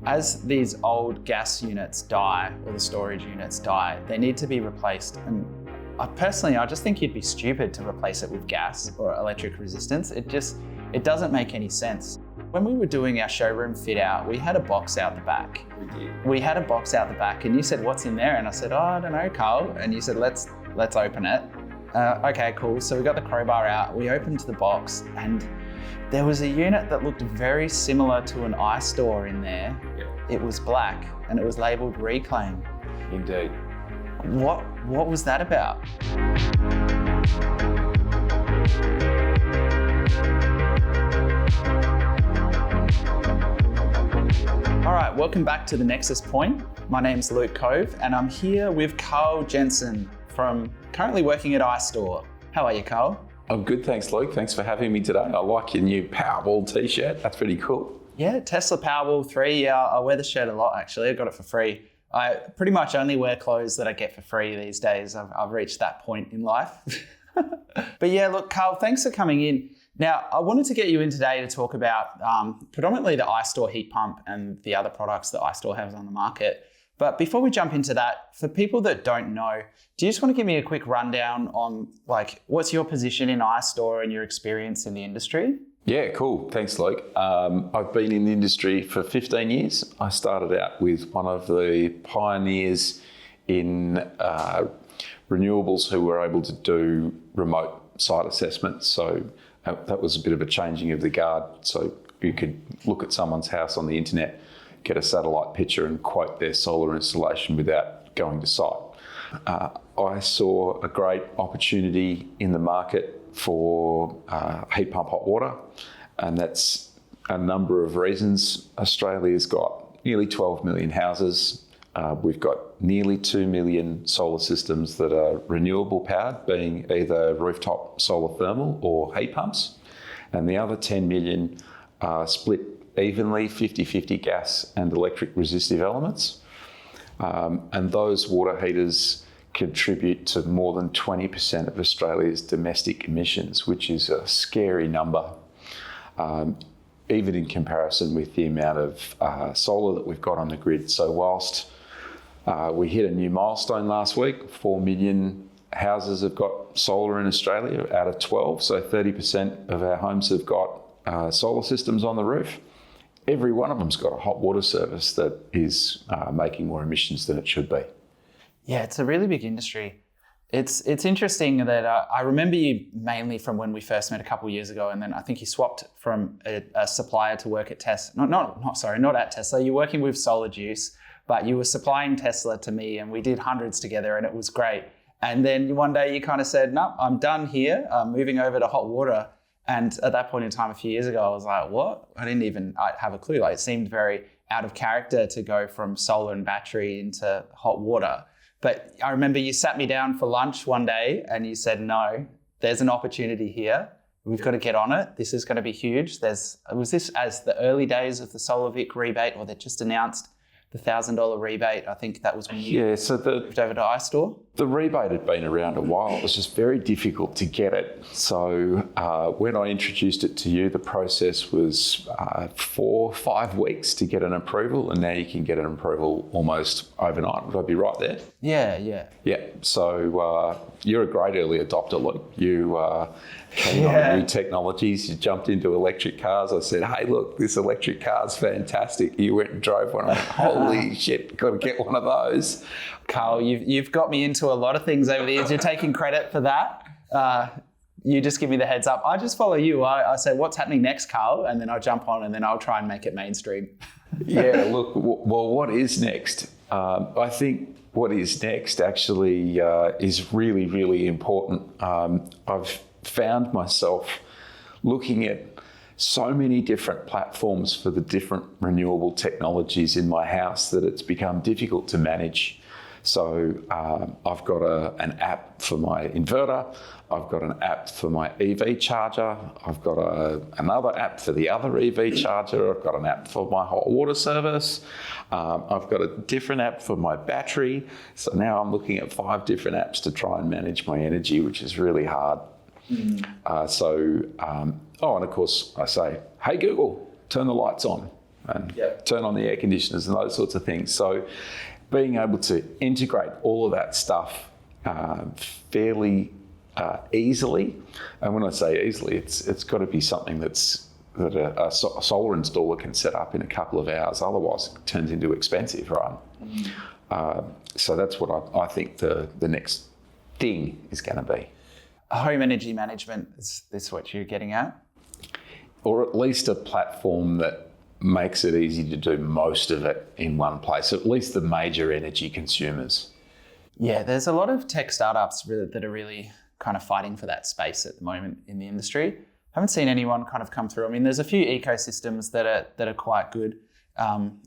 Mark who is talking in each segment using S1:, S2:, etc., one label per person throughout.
S1: As these old gas units die, or the storage units die, they need to be replaced. And I just think you'd be stupid to replace it with gas or electric resistance. It doesn't make any sense. When we were doing our showroom fit out, we had a box out the back. We had a box out the back and you said, what's in there? And I said, I don't know, Karl. And you said, let's open it. Okay, cool. So we got the crowbar out, we opened the box and there was a unit that looked very similar to an iStore in there.
S2: Yep.
S1: It was black and it was labeled Reclaim.
S2: Indeed.
S1: What was that about? All right, welcome back to The Nexus Point. My name's Luke Cove and I'm here with Karl Jenson currently working at iStore. How are you, Karl?
S2: I'm good, thanks, Luke. Thanks for having me today. I like your new Powerball t-shirt. That's pretty cool.
S1: Yeah, Tesla Powerball 3. Yeah, I wear the shirt a lot, actually. I got it for free. I pretty much only wear clothes that I get for free these days. I've reached that point in life. But yeah, look, Karl, thanks for coming in. Now, I wanted to get you in today to talk about predominantly the iStore heat pump and the other products that iStore has on the market. But before we jump into that, for people that don't know, do you just want to give me a quick rundown on what's your position in iStore and your experience in the industry?
S2: Yeah, cool. Thanks, Luke. I've been in the industry for 15 years. I started out with one of the pioneers in renewables who were able to do remote site assessments. So that was a bit of a changing of the guard. So you could look at someone's house on the internet, get a satellite picture and quote their solar installation without going to site. I saw a great opportunity in the market for heat pump hot water, and that's a number of reasons. Australia's got nearly 12 million houses. We've got nearly 2 million solar systems that are renewable powered, being either rooftop solar thermal or heat pumps. And the other 10 million are split evenly, 50-50 gas and electric resistive elements. And those water heaters contribute to more than 20% of Australia's domestic emissions, which is a scary number, even in comparison with the amount of solar that we've got on the grid. So whilst we hit a new milestone last week, 4 million houses have got solar in Australia out of 12, so 30% of our homes have got solar systems on the roof. Every one of them's got a hot water service that is making more emissions than it should be.
S1: Yeah, it's a really big industry. It's interesting that I remember you mainly from when we first met a couple of years ago, and then I think you swapped from a supplier to work at Tesla. Not at Tesla. You're working with Solar Juice, but you were supplying Tesla to me, and we did hundreds together, and it was great. And then one day you kind of said, "No, I'm done here. I'm moving over to hot water." And at that point in time, a few years ago, I was like, "What?" I didn't even have a clue. It seemed very out of character to go from solar and battery into hot water. But I remember you sat me down for lunch one day and you said, no, there's an opportunity here. We've got to get on it. This is going to be huge. Was this as the early days of the SolarVic rebate, or they just announced the $1,000 rebate? I think that was when you moved over to iStore.
S2: The rebate had been around a while. It was just very difficult to get it. So when I introduced it to you, the process was 4-5 weeks to get an approval, and now you can get an approval almost overnight. Would I be right there?
S1: Yeah.
S2: Yeah. So you're a great early adopter, Luke. You came on new technologies. You jumped into electric cars. I said, hey, look, this electric car's fantastic. You went and drove one. Holy shit, got to get one of those.
S1: Karl, you've got me into a lot of things over the years. You're taking credit for that. You just give me the heads up. I just follow you. I say, what's happening next, Karl? And then I'll jump on and then I'll try and make it mainstream.
S2: Yeah, look, well, what is next? I think what is next actually is really, really important. I've found myself looking at so many different platforms for the different renewable technologies in my house that it's become difficult to manage. So I've got an app for my inverter, I've got an app for my EV charger, I've got another app for the other EV charger, I've got an app for my hot water service, I've got a different app for my battery. So now I'm looking at 5 different apps to try and manage my energy, which is really hard. And of course I say, hey Google, turn the lights on. and turn on the air conditioners and those sorts of things. So being able to integrate all of that stuff fairly easily, and when I say easily, it's got to be something that a solar installer can set up in a couple of hours. Otherwise, it turns into expensive, right? So that's what I think the next thing is going to be.
S1: Home energy management, is this what you're getting at?
S2: Or at least a platform that makes it easy to do most of it in one place, at least the major energy consumers.
S1: Yeah, there's a lot of tech startups that are really kind of fighting for that space at the moment in the industry. Haven't seen anyone kind of come through. I mean, there's a few ecosystems that are quite good.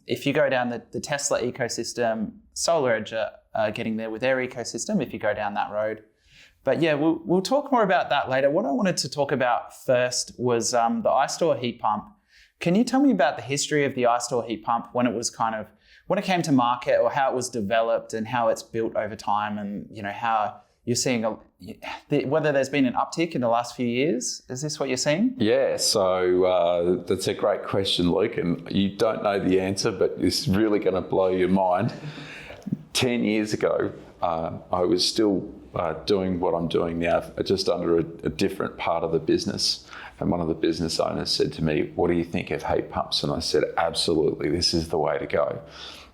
S1: If you go down the Tesla ecosystem, SolarEdge are getting there with their ecosystem if you go down that road. But yeah, we'll talk more about that later. What I wanted to talk about first was the iStore heat pump. Can you tell me about the history of the iStore heat pump, when it came to market, or how it was developed and how it's built over time, and how you're seeing whether there's been an uptick in the last few years? Is this what you're seeing?
S2: Yeah, so that's a great question, Luke, and you don't know the answer, but it's really going to blow your mind. 10 years ago, I was still doing what I'm doing now, just under a different part of the business. And one of the business owners said to me, "What do you think of heat pumps?" And I said, "Absolutely, this is the way to go."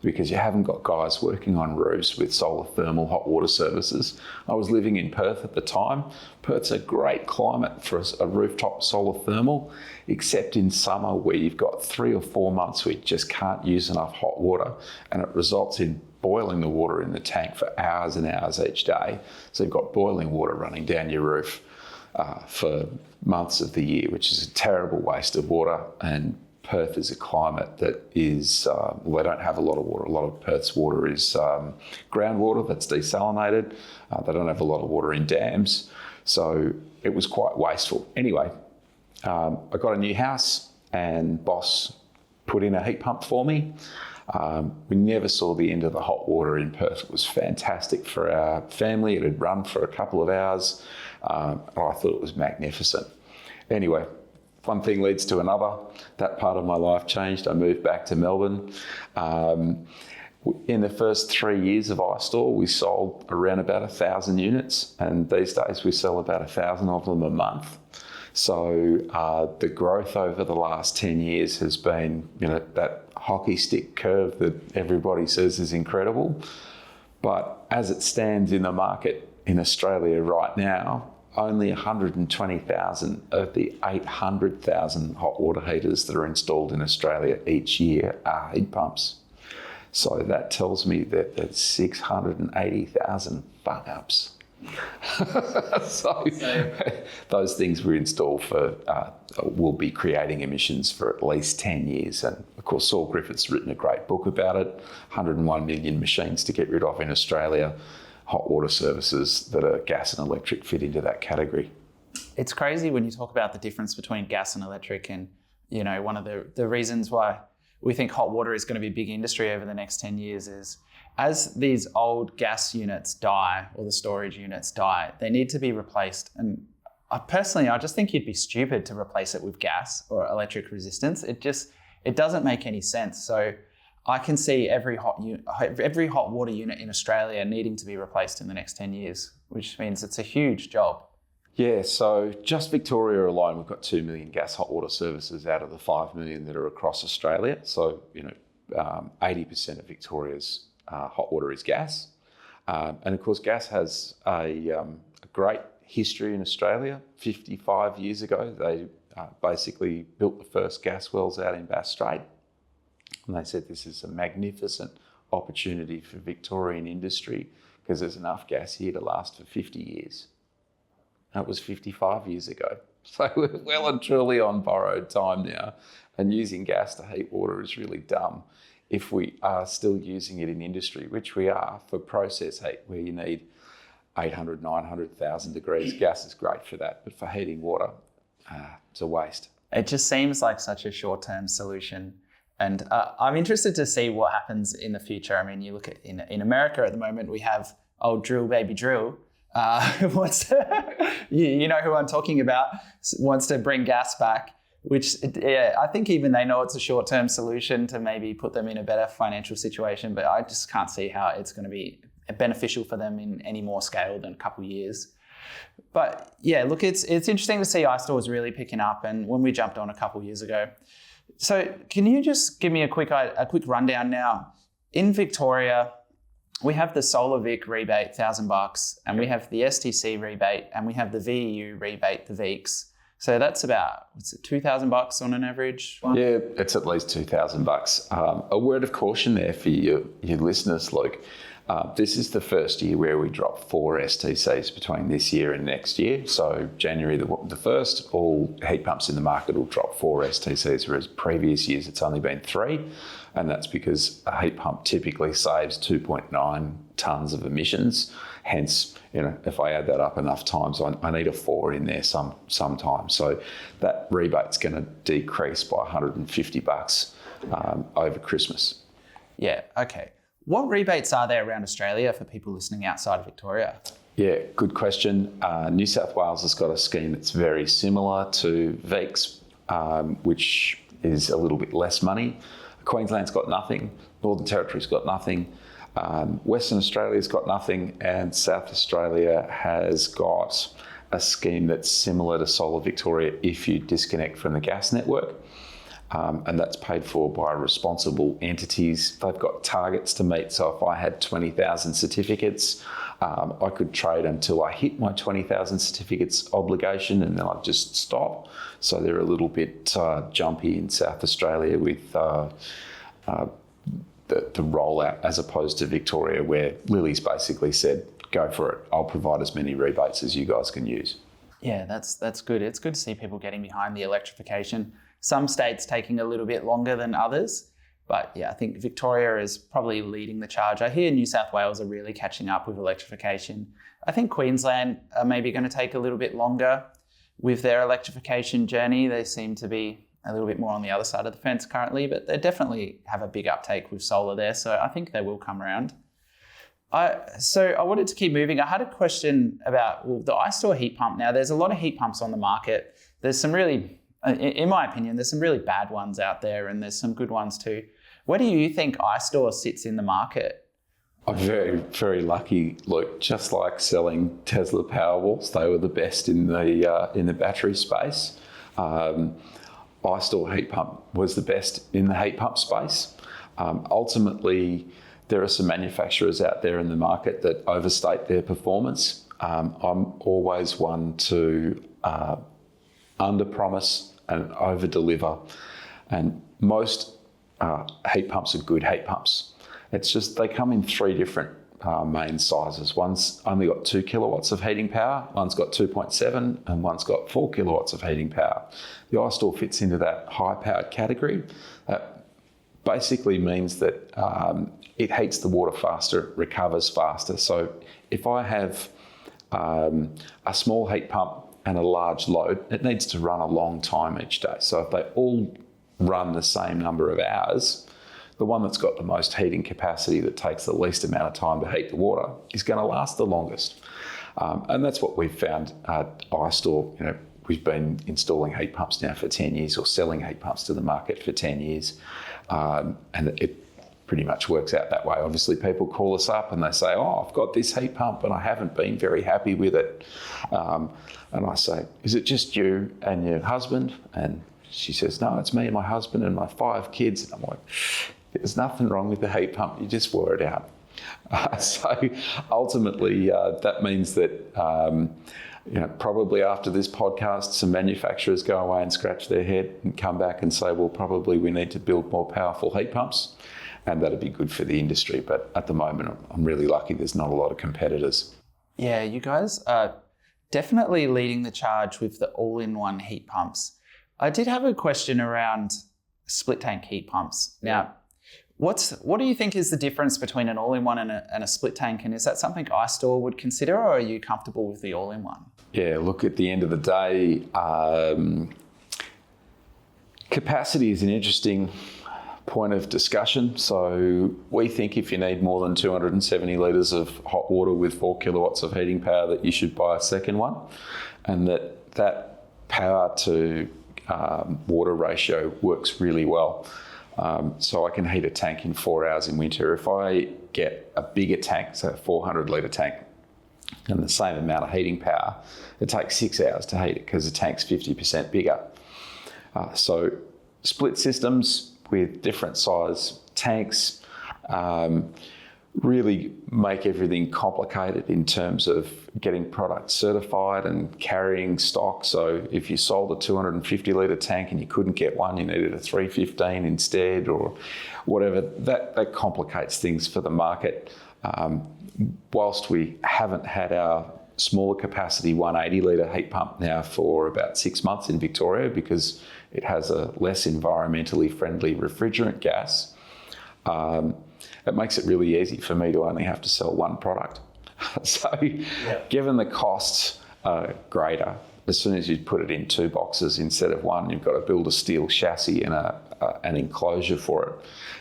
S2: Because you haven't got guys working on roofs with solar thermal hot water services. I was living in Perth at the time. Perth's a great climate for a rooftop solar thermal, except in summer where you've got 3 or 4 months where you just can't use enough hot water, and it results in boiling the water in the tank for hours and hours each day. So you've got boiling water running down your roof for months of the year, which is a terrible waste of water. And Perth is a climate that is, they don't have a lot of water. A lot of Perth's water is groundwater that's desalinated. They don't have a lot of water in dams. So it was quite wasteful. Anyway, I got a new house and boss put in a heat pump for me. We never saw the end of the hot water in Perth. It was fantastic for our family. It had run for a couple of hours. I thought it was magnificent. Anyway, one thing leads to another. That part of my life changed. I moved back to Melbourne. In the first 3 years of iStore, we sold around about 1,000 units, and these days we sell about 1,000 of them a month. So the growth over the last 10 years has been, that hockey stick curve that everybody says is incredible. But as it stands in the market in Australia right now, only 120,000 of the 800,000 hot water heaters that are installed in Australia each year are heat pumps. So that tells me that there's 680,000 fuck-ups. So those things we install will be creating emissions for at least 10 years. And of course, Saul Griffith's written a great book about it, 101 million machines to get rid of in Australia. Hot water services that are gas and electric fit into that category.
S1: It's crazy when you talk about the difference between gas and electric, and one of the reasons why we think hot water is going to be a big industry over the next 10 years is as these old gas units die, or the storage units die, they need to be replaced. And I just think you'd be stupid to replace it with gas or electric resistance. It doesn't make any sense. So I can see every hot water unit in Australia needing to be replaced in the next 10 years, which means it's a huge job.
S2: Yeah, so just Victoria alone, we've got 2 million gas hot water services out of the 5 million that are across Australia. So, 80% of Victoria's hot water is gas. And of course, gas has a great history in Australia. 55 years ago, they basically built the first gas wells out in Bass Strait. And they said this is a magnificent opportunity for Victorian industry because there's enough gas here to last for 50 years. That was 55 years ago. So we're well and truly on borrowed time now. And using gas to heat water is really dumb if we are still using it in industry, which we are, for process heat, where you need 800, 900,000 degrees. Gas is great for that, but for heating water, it's a waste.
S1: It just seems like such a short-term solution. And I'm interested to see what happens in the future. I mean, you look at in America at the moment, we have old drill baby drill. You know who I'm talking about, wants to bring gas back. which, yeah, I think even they know it's a short-term solution to maybe put them in a better financial situation, but I just can't see how it's going to be beneficial for them in any more scale than a couple of years. But yeah, look, it's interesting to see iStores really picking up, and when we jumped on a couple of years ago. So can you just give me a quick rundown now? In Victoria, we have the Solar Vic rebate, $1,000, and we have the STC rebate, and we have the VEU rebate, the VEECs. So that's about, what's it, $2,000 on an average?
S2: Yeah, it's at least $2,000. A word of caution there for your listeners, Luke. This is the first year where we dropped 4 STCs between this year and next year. So January the 1st, all heat pumps in the market will drop 4 STCs, whereas previous years it's only been 3. And that's because a heat pump typically saves 2.9 tonnes of emissions. Hence, if I add that up enough times, I need a 4 in there sometimes. So that rebate's going to decrease by $150 over Christmas.
S1: Yeah, okay. What rebates are there around Australia for people listening outside of Victoria?
S2: Yeah, good question. New South Wales has got a scheme that's very similar to VEECs, which is a little bit less money. Queensland's got nothing. Northern Territory's got nothing. Western Australia's got nothing. And South Australia has got a scheme that's similar to Solar Victoria if you disconnect from the gas network. And that's paid for by responsible entities. They've got targets to meet. So if I had 20,000 certificates, I could trade until I hit my 20,000 certificates obligation, and then I'd just stop. So they're a little bit jumpy in South Australia with the rollout, as opposed to Victoria, where Lily's basically said, go for it. I'll provide as many rebates as you guys can use.
S1: Yeah, that's good. It's good to see people getting behind the electrification. Some states taking a little bit longer than others, but yeah, I think Victoria is probably leading the charge. I hear New South Wales are really catching up with electrification. I think Queensland are maybe going to take a little bit longer with their electrification journey. They seem to be a little bit more on the other side of the fence currently, but they definitely have a big uptake with solar there, so I think they will come around. So I wanted to keep moving. I had a question about the iStore heat pump. Now, there's a lot of heat pumps on the market. There's some really, in my opinion, there's some really bad ones out there, and there's some good ones too. Where do you think iStore sits in the market?
S2: I'm very, very lucky, Luke. Just like selling Tesla Powerwalls, they were the best in the battery space. iStore heat pump was the best in the heat pump space. Ultimately, there are some manufacturers out there in the market that overstate their performance. I'm always one to under-promise and over-deliver. And most heat pumps are good heat pumps. It's just they come in 3 different main sizes. One's only got 2 kilowatts of heating power, one's got 2.7, and one's got 4 kilowatts of heating power. The iStore fits into that high-powered category. That basically means that it heats the water faster, it recovers faster. So if I have a small heat pump and a large load, it needs to run a long time each day. So if they all run the same number of hours, the one that's got the most heating capacity, that takes the least amount of time to heat the water, is going to last the longest. And that's what we've found at iStore. We've been installing heat pumps now for 10 years, or selling heat pumps to the market for 10 years. And it pretty much works out that way. Obviously, people call us up and they say, oh, I've got this heat pump and I haven't been very happy with it. And I say, is it just you and your husband? And she says, no, it's me and my husband and my 5 kids. And I'm like, there's nothing wrong with the heat pump. You just wore it out. So ultimately, that means that probably after this podcast, some manufacturers go away and scratch their head and come back and say, well, probably we need to build more powerful heat pumps, and that'd be good for the industry. But at the moment, I'm really lucky there's not a lot of competitors. Yeah,
S1: you guys are definitely leading the charge with the all-in-one heat pumps. I did have a question around split tank heat pumps. Now, what do you think is the difference between an all-in-one and a split tank? And is that something iStore would consider, or are you comfortable with the all-in-one?
S2: Yeah, look, at the end of the day, capacity is an interesting point of discussion. So we think if you need more than 270 litres of hot water with 4 kilowatts of heating power, that you should buy a second one, and that power to water ratio works really well. So I can heat a tank in 4 hours in winter. If I get a bigger tank, so a 400 litre tank, and the same amount of heating power, it takes 6 hours to heat it because the tank's 50% bigger. So split systems with different size tanks really make everything complicated in terms of getting products certified and carrying stock. So if you sold a 250 litre tank and you couldn't get one, you needed a 315 instead or whatever, that complicates things for the market. Whilst we haven't had our smaller capacity 180 litre heat pump now for about 6 months in Victoria because it has a less environmentally friendly refrigerant gas, it makes it really easy for me to only have to sell one product. So given the costs are greater, as soon as you put it in 2 boxes instead of one, you've got to build a steel chassis and an enclosure for it.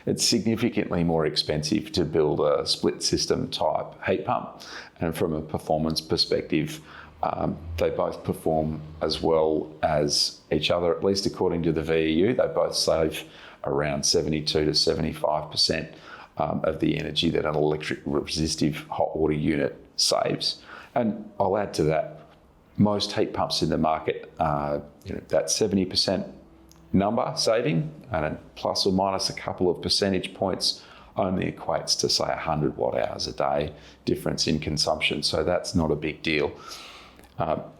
S2: It's significantly more expensive to build a split system type heat pump. And from a performance perspective, they both perform as well as each other, at least according to the VEU. They both save around 72 to 75% of the energy that an electric resistive hot water unit saves. And I'll add to that, most heat pumps in the market, that 70% number saving, and plus or minus a couple of percentage points, only equates to say 100 watt hours a day difference in consumption. So that's not a big deal.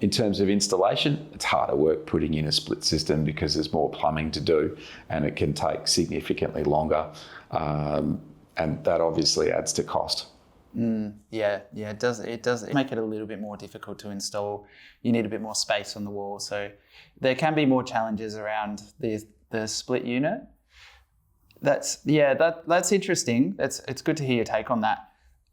S2: In terms of installation, it's harder work putting in a split system because there's more plumbing to do and it can take significantly longer. And that obviously adds to cost.
S1: It does make it a little bit more difficult to install. You need a bit more space on the wall. So there can be more challenges around the split unit. That's interesting. It's good to hear your take on that.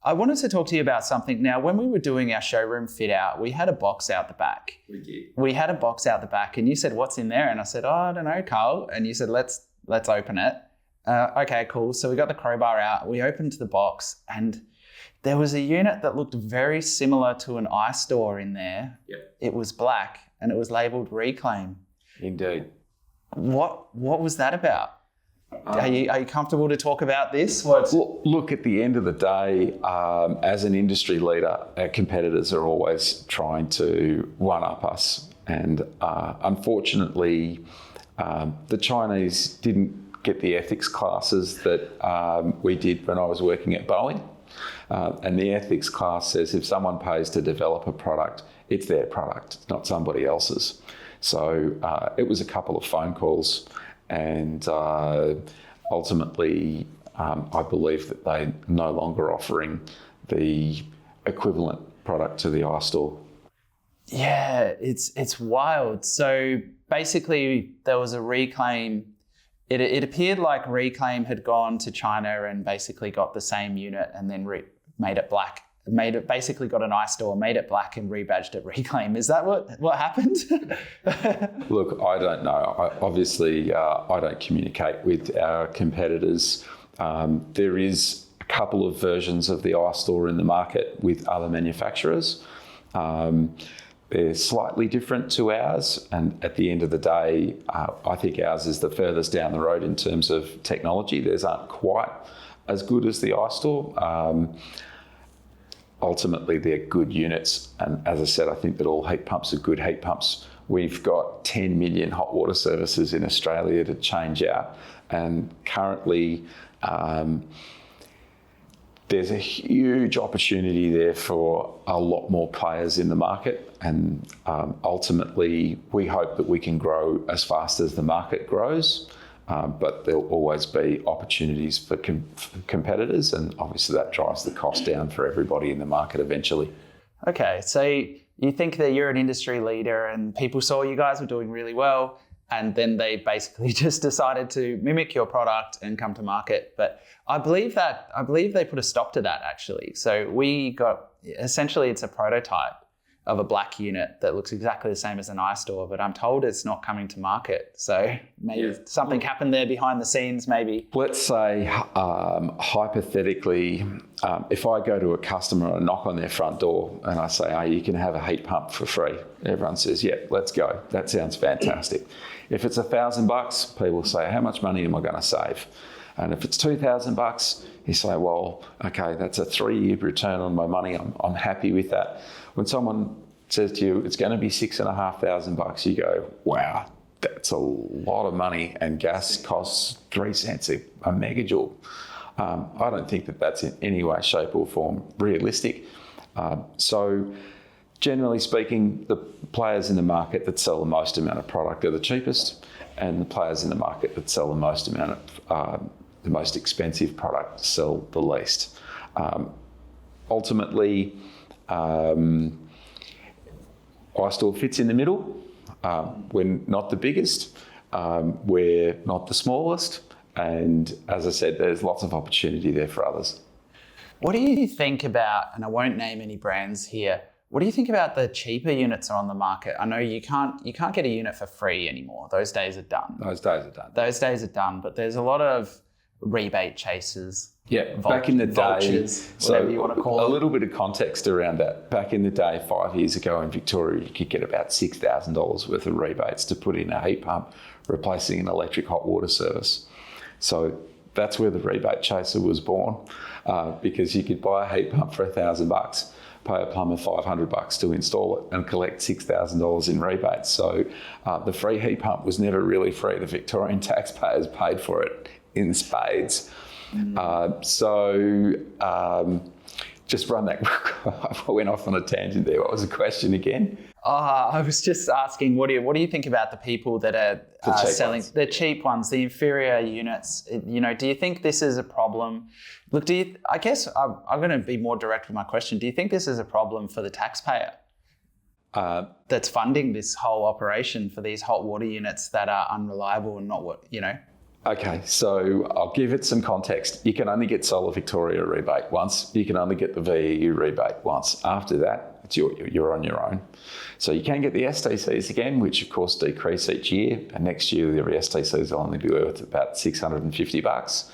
S1: I wanted to talk to you about something. Now, when we were doing our showroom fit out, we had a box out the back.
S2: We did.
S1: We had a box out the back and you said, what's in there? And I said, I don't know, Karl. And you said, let's open it. Okay, cool. So we got the crowbar out. We opened the box and there was a unit that looked very similar to an iStore in there.
S2: Yep. It
S1: It was black and it was labelled Reclaim.
S2: Indeed.
S1: What was that about? Are you comfortable to talk about this?
S2: Look, at the end of the day, as an industry leader, our competitors are always trying to one-up us. And unfortunately, the Chinese didn't get the ethics classes that we did when I was working at Boeing. And the ethics class says if someone pays to develop a product, it's their product, it's not somebody else's. So it was a couple of phone calls and ultimately I believe that they're no longer offering the equivalent product to the iStore.
S1: Yeah, it's wild. So basically there was a Reclaim. It appeared like Reclaim had gone to China and basically got the same unit and then made it black. Basically got an iStore, made it black and rebadged it Reclaim. Is that what happened?
S2: Look, I don't know. Obviously, I don't communicate with our competitors. There is a couple of versions of the iStore in the market with other manufacturers. They're slightly different to ours, and at the end of the day, I think ours is the furthest down the road in terms of technology. Theirs aren't quite as good as the iStore. Ultimately, they're good units, and as I said, I think that all heat pumps are good heat pumps. We've got 10 million hot water services in Australia to change out, and currently there's a huge opportunity there for a lot more players in the market, and ultimately we hope that we can grow as fast as the market grows, but there'll always be opportunities for competitors, and obviously that drives the cost down for everybody in the market eventually.
S1: Okay, so you think that you're an industry leader and people saw you guys were doing really well, and then they basically just decided to mimic your product and come to market. But I believe they put a stop to that actually. So we got, essentially it's a prototype. of a black unit that looks exactly the same as an iStore, but I'm told it's not coming to market. So maybe something happened there behind the scenes, maybe.
S2: Let's say, hypothetically, if I go to a customer and knock on their front door and I say, hey, you can have a heat pump for free. Everyone says, yeah, let's go. That sounds fantastic. If it's $1,000, people say, how much money am I going to save? And if it's $2,000, you say, well, okay, that's a 3-year return on my money. I'm happy with that. When someone says to you, it's going to be $6,500, you go, wow, that's a lot of money, and gas costs 3 cents a megajoule. I don't think that that's in any way, shape or form realistic. So generally speaking, the players in the market that sell the most amount of product are the cheapest, and the players in the market that sell the most amount of the most expensive product sell the least. Ultimately, iStore fits in the middle. We're not the biggest, we're not the smallest, and as I said, there's lots of opportunity there for others.
S1: What do you think about, and I won't name any brands here, what do you think about the cheaper units are on the market? I know you can't get a unit for free anymore. Those days are done.
S2: Those days are done,
S1: but there's a lot of rebate chasers.
S2: Yeah, back in the day,
S1: vultures, whatever you want to call
S2: it.
S1: them.
S2: A little bit of context around that. Back in the day, 5 years ago in Victoria, you could get about $6,000 worth of rebates to put in a heat pump, replacing an electric hot water service. So that's where the rebate chaser was born, because you could buy a heat pump for $1,000, pay a plumber $500 to install it, and collect $6,000 in rebates. So the free heat pump was never really free. The Victorian taxpayers paid for it in spades. Just run that. I went off on a tangent there. What was the question again?
S1: I was just asking, what do you think about the people that are selling the cheap ones, the inferior units? Do you think this is a problem? Look, I guess I'm going to be more direct with my question. Do you think this is a problem for the taxpayer that's funding this whole operation for these hot water units that are unreliable and not
S2: Okay, so I'll give it some context. You can only get Solar Victoria rebate once. You can only get the VEU rebate once. After that, you're on your own. So you can get the STCs again, which of course decrease each year. And next year, the STCs will only be worth about $650.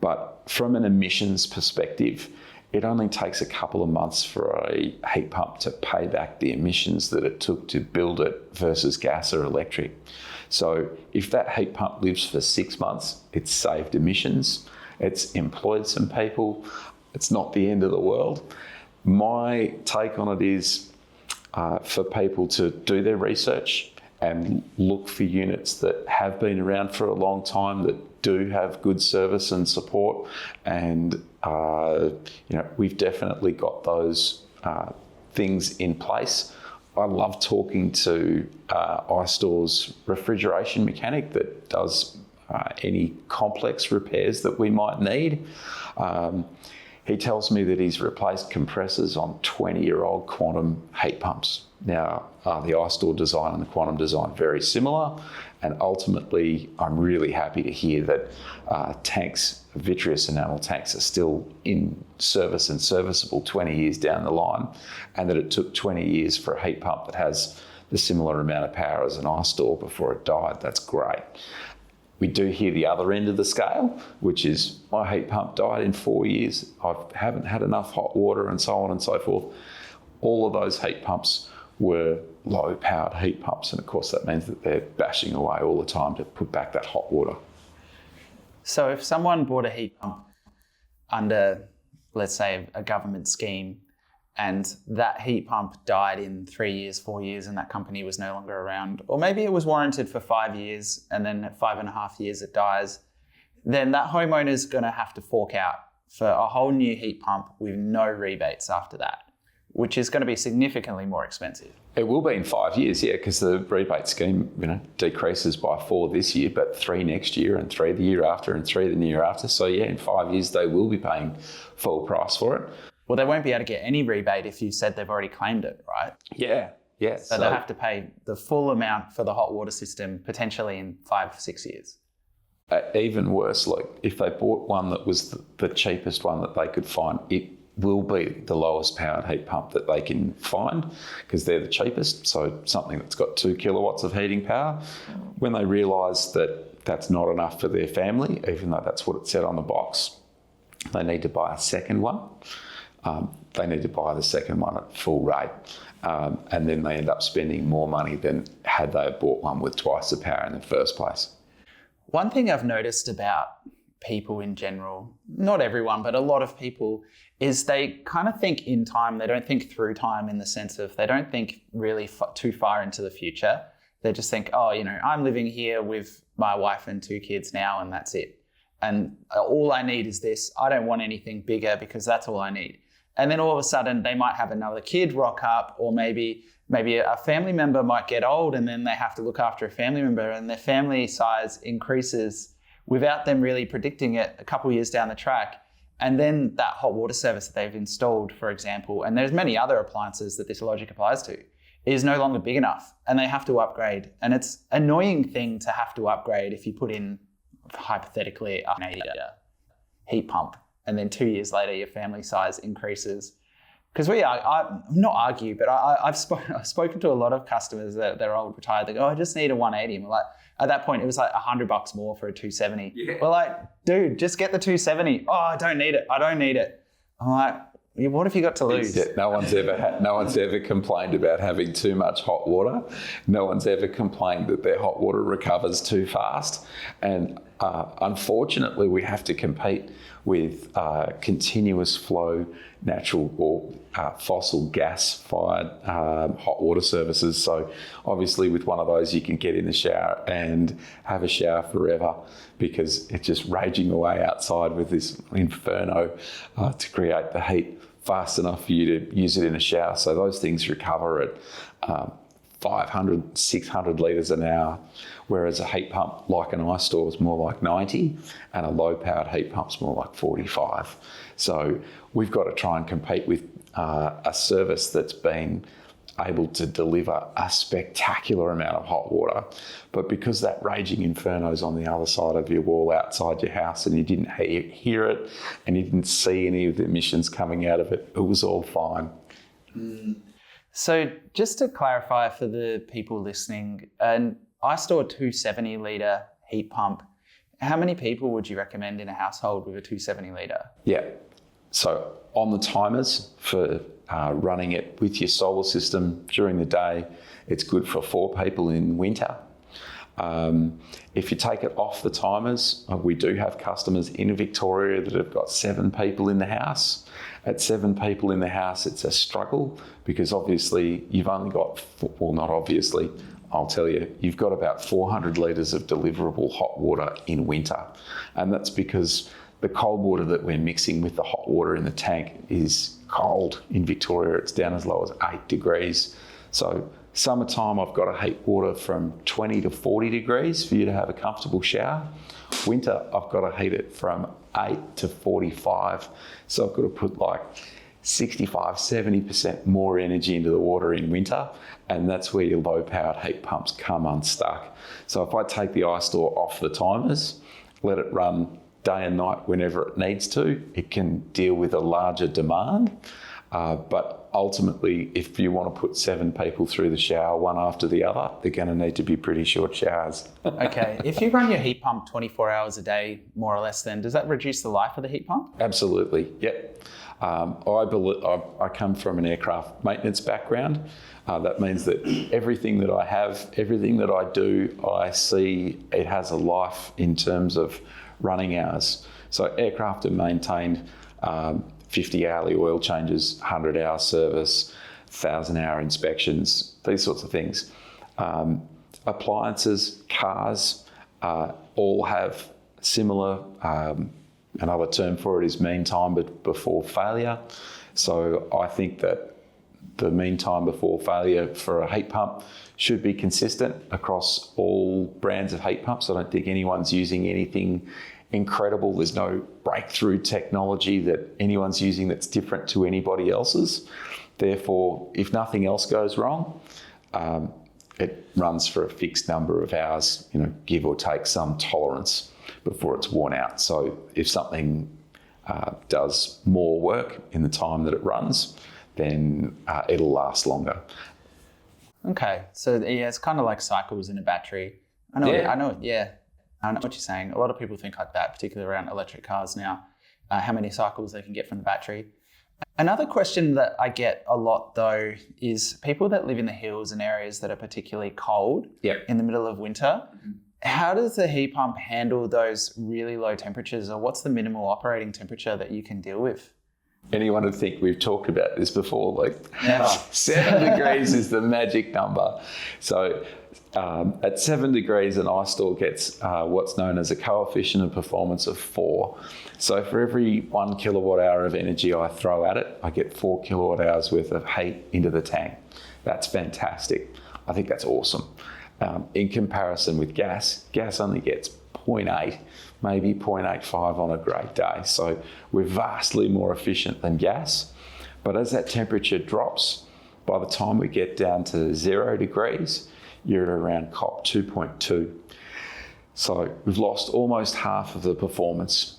S2: But from an emissions perspective, it only takes a couple of months for a heat pump to pay back the emissions that it took to build it versus gas or electric. So if that heat pump lives for 6 months, it's saved emissions, it's employed some people, it's not the end of the world. My take on it is for people to do their research and look for units that have been around for a long time, that do have good service and support. And, we've definitely got those things in place. I love talking to iStore's refrigeration mechanic that does any complex repairs that we might need. He tells me that he's replaced compressors on 20-year-old Quantum heat pumps. Now, the iStore design and the Quantum design are very similar, and ultimately, I'm really happy to hear that tanks, vitreous enamel tanks, are still in service and serviceable 20 years down the line, and that it took 20 years for a heat pump that has the similar amount of power as an iStore before it died. That's great. We do hear the other end of the scale, which is my heat pump died in 4 years. I haven't had enough hot water, and so on and so forth. All of those heat pumps were low-powered heat pumps, and of course that means that they're bashing away all the time to put back that hot water.
S1: So if someone bought a heat pump under, let's say, a government scheme, and that heat pump died in 3 years, 4 years, and that company was no longer around, or maybe it was warranted for 5 years, and then at 5.5 years it dies, then that homeowner's going to have to fork out for a whole new heat pump with no rebates after that, which is going to be significantly more expensive.
S2: It will be in 5 years, yeah, because the rebate scheme, decreases by 4 this year, but 3 next year, and 3 the year after, and 3 the year after. So yeah, in 5 years they will be paying full price for it.
S1: Well, they won't be able to get any rebate if you said they've already claimed it, right?
S2: Yeah.
S1: So they'll have to pay the full amount for the hot water system potentially in 5, 6 years.
S2: Even worse, like if they bought one that was the cheapest one that they could find, it will be the lowest powered heat pump that they can find because they're the cheapest. So something that's got 2 kilowatts of heating power. When they realise that that's not enough for their family, even though that's what it said on the box, they need to buy a second one. They need to buy the second one at full rate. And then they end up spending more money than had they bought one with twice the power in the first place.
S1: One thing I've noticed about people in general, not everyone, but a lot of people, is they kind of think in time. They don't think through time in the sense of they don't think really too far into the future. They just think, oh, I'm living here with my wife and 2 kids now and that's it. And all I need is this. I don't want anything bigger because that's all I need. And then all of a sudden they might have another kid rock up, or maybe a family member might get old and then they have to look after a family member and their family size increases without them really predicting it a couple of years down the track. And then that hot water service that they've installed, for example, and there's many other appliances that this logic applies to, is no longer big enough and they have to upgrade. And it's an annoying thing to have to upgrade if you put in, hypothetically, a heat pump and then 2 years later your family size increases. Because not argue, but I've spoken to a lot of customers that they're old, retired. They go, I just need a 180. And we're like, at that point, it was like $100 more for a 270. Yeah. We're like, dude, just get the 270. Oh, I don't need it. I'm like, what have you got to lose?
S2: Yeah, no one's ever complained about having too much hot water. No one's ever complained that their hot water recovers too fast. And unfortunately, we have to compete with continuous flow natural or fossil gas-fired hot water services. So obviously with one of those, you can get in the shower and have a shower forever because it's just raging away outside with this inferno to create the heat fast enough for you to use it in a shower. So those things recover at 500, 600 litres an hour, whereas a heat pump like an iStore is more like 90 and a low-powered heat pump's more like 45. So we've got to try and compete with a service that's been able to deliver a spectacular amount of hot water. But because that raging inferno's on the other side of your wall outside your house and you didn't hear it and you didn't see any of the emissions coming out of it, it was all fine.
S1: So just to clarify for the people listening, an iStore 270 litre heat pump, how many people would you recommend in a household with a 270 litre?
S2: Yeah. So on the timers for running it with your solar system during the day, it's good for 4 people in winter. If you take it off the timers, we do have customers in Victoria that have got 7 people in the house. At 7 people in the house, it's a struggle because obviously you've only got, well, not obviously, I'll tell you, you've got about 400 litres of deliverable hot water in winter. And that's because the cold water that we're mixing with the hot water in the tank is cold. In Victoria, it's down as low as 8 degrees. So summertime, I've got to heat water from 20 to 40 degrees for you to have a comfortable shower. Winter, I've got to heat it from 8 to 45. So I've got to put like 65, 70% more energy into the water in winter. And that's where your low-powered heat pumps come unstuck. So if I take the iStore off the timers, let it run day and night whenever it needs to, it can deal with a larger demand. But ultimately, if you want to put 7 people through the shower, one after the other, they're going to need to be pretty short showers.
S1: Okay. If you run your heat pump 24 hours a day, more or less, then does that reduce the life of the heat pump?
S2: Absolutely. Yep. I come from an aircraft maintenance background. That means that everything that I have, everything that I do, I see it has a life in terms of running hours. So aircraft are maintained 50 hourly oil changes, 100-hour service, 1,000-hour inspections, these sorts of things. Appliances, cars, all have similar, another term for it is mean time before failure. So I think that the mean time before failure for a heat pump should be consistent across all brands of heat pumps. I don't think anyone's using anything incredible. There's no breakthrough technology that anyone's using that's different to anybody else's. Therefore, if nothing else goes wrong, it runs for a fixed number of hours, give or take some tolerance before it's worn out. So if something does more work in the time that it runs, then it'll last longer.
S1: Okay, so yeah, it's kind of like cycles in a battery. I know what you're saying. A lot of people think like that, particularly around electric cars now, how many cycles they can get from the battery. Another question that I get a lot though is people that live in the hills and areas that are particularly cold in the middle of winter. How does the heat pump handle those really low temperatures, or what's the minimal operating temperature that you can deal with?
S2: Anyone would think we've talked about this before, like
S1: Never.
S2: 7 degrees is the magic number. So at 7 degrees, an iStore gets what's known as a coefficient of performance of 4. So for every 1 kilowatt hour of energy I throw at it, I get 4 kilowatt hours worth of heat into the tank. That's fantastic. I think that's awesome. In comparison with gas only gets 0.8, maybe 0.85 on a great day. So we're vastly more efficient than gas. But as that temperature drops, by the time we get down to 0 degrees, you're at around COP 2.2. So we've lost almost half of the performance.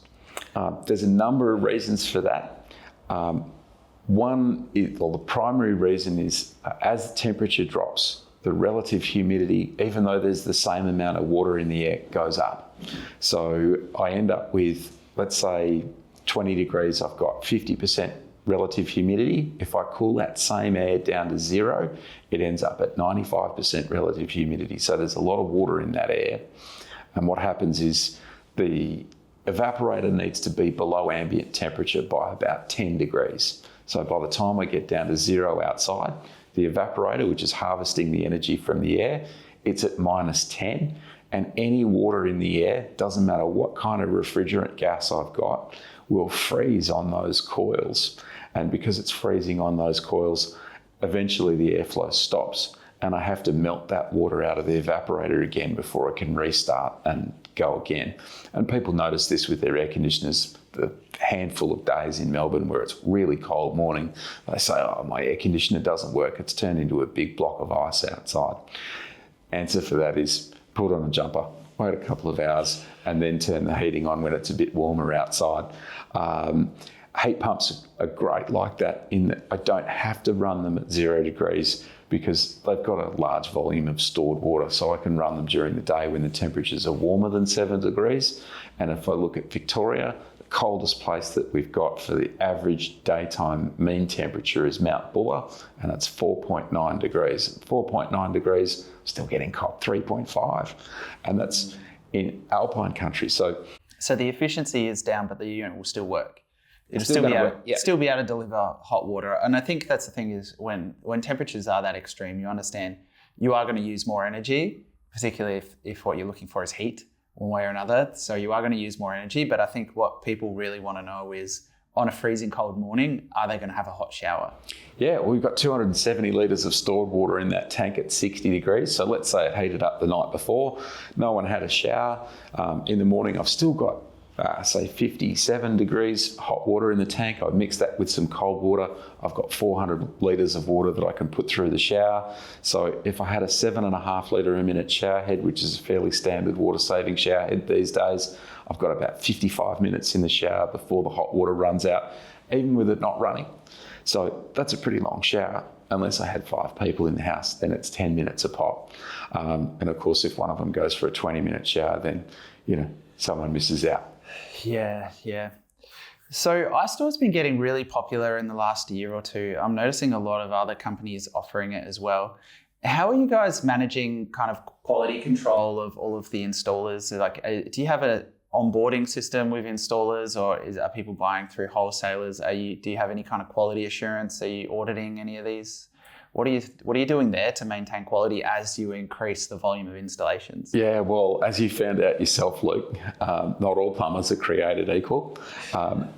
S2: There's a number of reasons for that. The primary reason is as the temperature drops, the relative humidity, even though there's the same amount of water in the air, goes up. So I end up with, let's say, 20 degrees, I've got 50% relative humidity. If I cool that same air down to 0, it ends up at 95% relative humidity. So there's a lot of water in that air. And what happens is the evaporator needs to be below ambient temperature by about 10 degrees. So by the time I get down to 0 outside, the evaporator, which is harvesting the energy from the air, it's at -10. And any water in the air, doesn't matter what kind of refrigerant gas I've got, will freeze on those coils. And because it's freezing on those coils, eventually the airflow stops. And I have to melt that water out of the evaporator again before it can restart and go again. And people notice this with their air conditioners. The handful of days in Melbourne where it's really cold morning, they say, oh, my air conditioner doesn't work. It's turned into a big block of ice outside. Answer for that is put on a jumper, wait a couple of hours, and then turn the heating on when it's a bit warmer outside. Heat pumps are great like that in that I don't have to run them at 0 degrees because they've got a large volume of stored water, so I can run them during the day when the temperatures are warmer than 7 degrees. And if I look at Victoria, the coldest place that we've got for the average daytime mean temperature is Mount Buller, and it's 4.9 degrees. 4.9 degrees, still getting COP 3.5, and that's in alpine country. So
S1: the efficiency is down, but the unit will still work. It'll still be able to deliver hot water. And I think that's the thing is when temperatures are that extreme, you understand you are going to use more energy, particularly if what you're looking for is heat one way or another. So you are going to use more energy. But I think what people really want to know is on a freezing cold morning, are they going to have a hot shower?
S2: Yeah, we've got 270 litres of stored water in that tank at 60 degrees. So let's say it heated up the night before, no one had a shower. In the morning, I've still got say 57 degrees hot water in the tank. I mix that with some cold water. I've got 400 litres of water that I can put through the shower. So if I had a 7.5 litre a minute shower head, which is a fairly standard water saving shower head these days, I've got about 55 minutes in the shower before the hot water runs out, even with it not running. So that's a pretty long shower. Unless I had 5 people in the house, then it's 10 minutes a pop. And of course, if one of them goes for a 20-minute shower, then, someone misses out.
S1: Yeah. So iStore's been getting really popular in the last year or two. I'm noticing a lot of other companies offering it as well. How are you guys managing kind of quality control of all of the installers? Like, do you have a onboarding system with installers, or are people buying through wholesalers? Do you have any kind of quality assurance? Are you auditing any of these? What are you doing there to maintain quality as you increase the volume of installations? Yeah,
S2: well, as you found out yourself, Luke, not all plumbers are created equal,